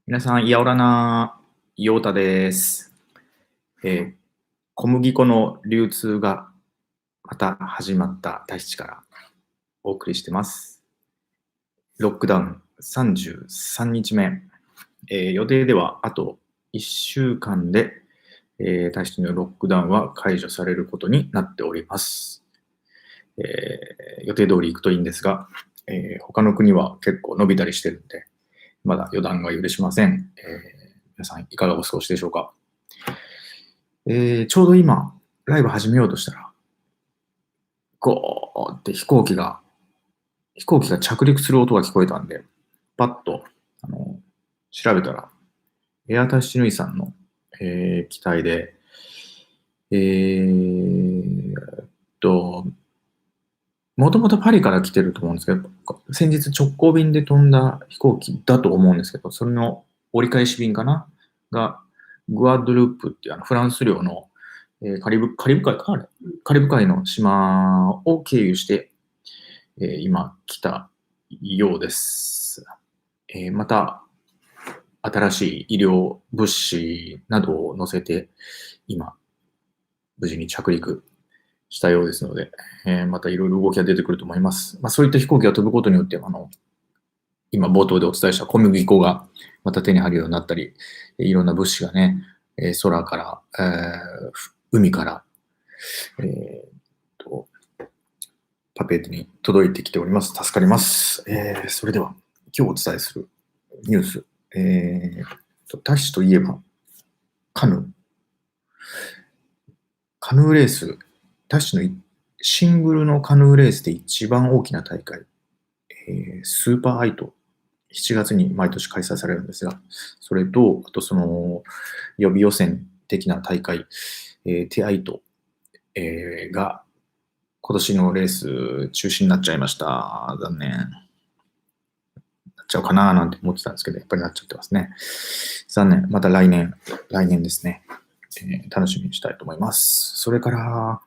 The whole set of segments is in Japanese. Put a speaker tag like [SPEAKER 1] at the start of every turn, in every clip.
[SPEAKER 1] 皆さん、いやおらな、ようたです。小麦粉の流通がまた始まった大地からお送りしてます。ロックダウン33日目。予定ではあと1週間で、大地のロックダウンは解除されることになっております。予定通り行くといいんですが、他の国は結構伸びたりしてるんで、まだ予断が許しません。皆さんいかがお過ごしでしょうか。ちょうど今、ライブ始めようとしたら、ゴーって飛行機が着陸する音が聞こえたんで、パッと、調べたら、エアタッシュヌイさんの、機体で、えーっと、もともとパリから来てると思うんですけど、先日直行便で飛んだ飛行機だと思うんですけど、それの折り返し便かなが、グアドループっていうフランス領の、カリブ海かあれカリブ海の島を経由して、今来たようです。また、新しい医療物資などを乗せて、今、無事に着陸したようですので、またいろいろ動きが出てくると思います。そういった飛行機が飛ぶことによって、今冒頭でお伝えした小麦粉がまた手に入るようになったり、いろんな物資がね、空から、海から、えーと、パペットに届いてきております。助かります。それでは、今日お伝えするニュース。タヒチといえば、カヌー。カヌーレース、タヒチのシングルのカヌーレースで一番大きな大会、スーパーアイト、7月に毎年開催されるんですが、それと、あとその予備予選的な大会、テアイト、が今年のレース中止になっちゃいました。残念。なっちゃうかななんて思ってたんですけど、やっぱりなっちゃってますね。残念。また来年ですね。楽しみにしたいと思います。それから、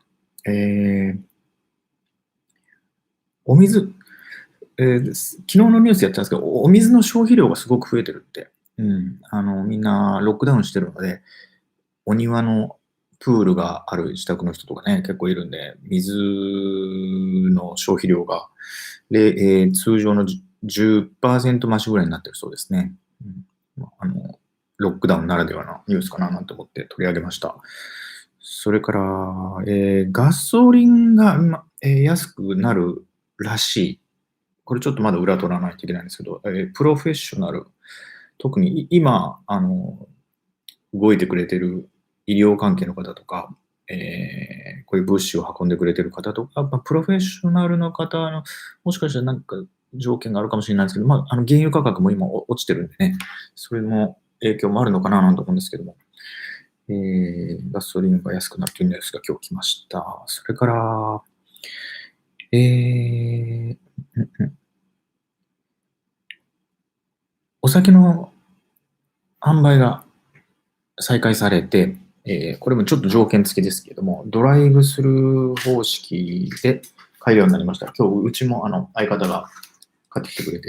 [SPEAKER 1] お水、昨日のニュースやったんですけど、お水の消費量がすごく増えてるって。みんなロックダウンしてるので、お庭のプールがある自宅の人とかね、結構いるんで、水の消費量が、通常の10%増しぐらいになってるそうですね。ロックダウンならではのニュースかななんて思って取り上げました。それから、ガソリンが、安くなるらしい。これちょっとまだ裏取らないといけないんですけど、プロフェッショナル、特に今、動いてくれてる医療関係の方とか、こういう物資を運んでくれてる方とか、プロフェッショナルの方の、もしかしたらなんか条件があるかもしれないんですけど、原油価格も今落ちてるんでね、それも影響もあるのかななんて思うんですけども、ガソリンが安くなるというニュースが今日来ました。それから、お酒の販売が再開されて、これもちょっと条件付きですけれども、ドライブスルー方式で買えるようになりました。今日、うちも相方が買ってきてくれ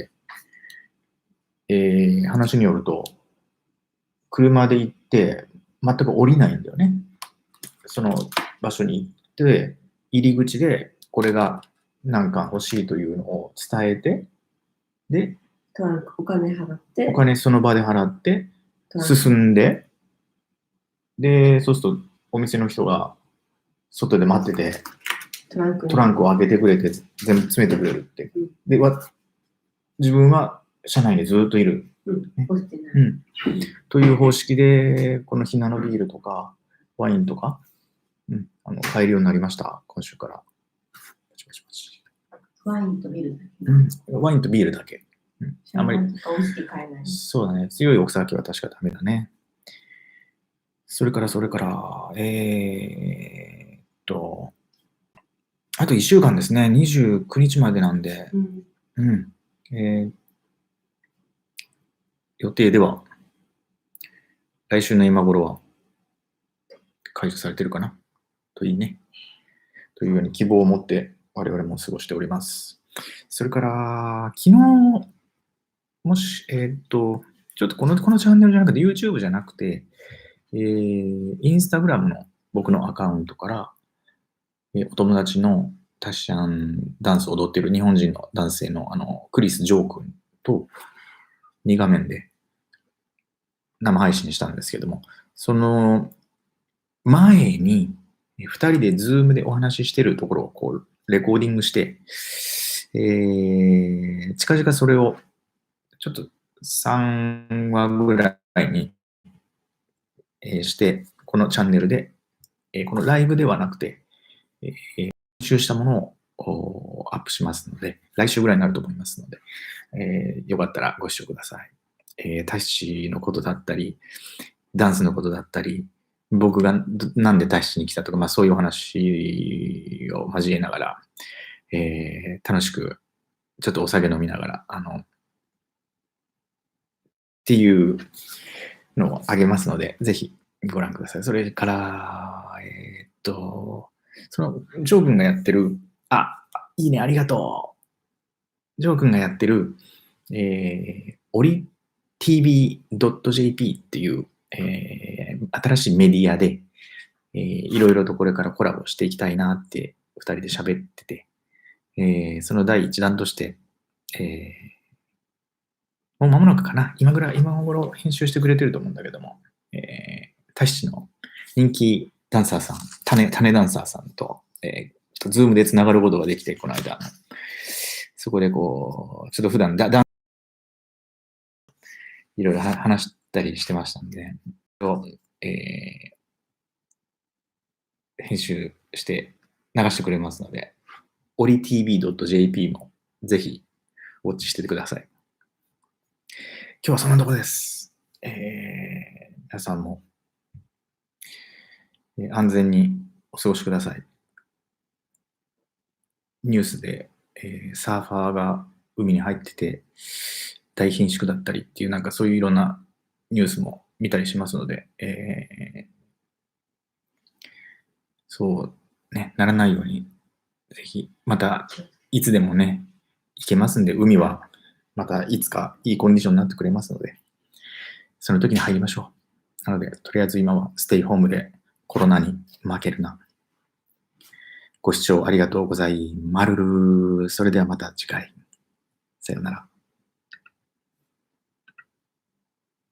[SPEAKER 1] て、話によると、車で行って、全く降りないんだよね。その場所に行って、入り口でこれがなんか欲しいというのを伝えて、で、
[SPEAKER 2] お金払って、
[SPEAKER 1] お金その場で払って、進んで、で、そうするとお店の人が外で待ってて、トランクを開けてくれて、全部詰めてくれるって。で、自分は車内にずっといる。という方式で、このひなのビールとか、ワインとか、買えるようになりました、今週から。
[SPEAKER 2] ワインとビールだけ。
[SPEAKER 1] ワインとビールだけ。
[SPEAKER 2] あんまり。買えない。
[SPEAKER 1] そうだね。強いお酒は確かダメだね。それから、あと1週間ですね。29日までなんで、予定では、来週の今頃は解除されてるかなといいね。というように希望を持って我々も過ごしております。それから、昨日、ちょっとこのチャンネルじゃなくて YouTube じゃなくて、Instagram の僕のアカウントから、お友達のタシャンダンスを踊っている日本人の男性のクリス・ジョー君と2画面で生配信したんですけども、その前に2人で Zoom でお話ししているところをこうレコーディングして、近々それをちょっと3話ぐらいにして、このチャンネルで、このライブではなくて、編集したものをアップしますので、来週ぐらいになると思いますので、よかったらご視聴ください。タッシーのことだったり、ダンスのことだったり、僕がなんでタッシーに来たとか、そういうお話を交えながら、楽しく、ちょっとお酒飲みながら、っていうのをあげますので、ぜひご覧ください。それから、その、ジョー君がやってる、いいね、ありがとう。ジョー君がやってる、オリ TV.jp っていう、新しいメディアで、いろいろとこれからコラボしていきたいなって2人で喋ってて、その第一弾として、もう間もなくかな、今頃編集してくれてると思うんだけども、タヒチの人気ダンサーさん、種ダンサーさんと、ズームでつながることができて、この間、そこでこう、ちょっと普段いろいろ話したりしてましたんで、編集して流してくれますので、OriTV.jp もぜひウォッチしててください。今日はそんなところです。皆さんも、安全にお過ごしください。ニュースで、サーファーが海に入ってて大貧縮だったりっていうなんかそういういろんなニュースも見たりしますので、そうね、ならないようにぜひまたいつでもね行けますんで、海はまたいつかいいコンディションになってくれますので、その時に入りましょう。なのでとりあえず今はステイホームでコロナに負けるな。ご視聴ありがとうございます。それではまた次回。さようなら。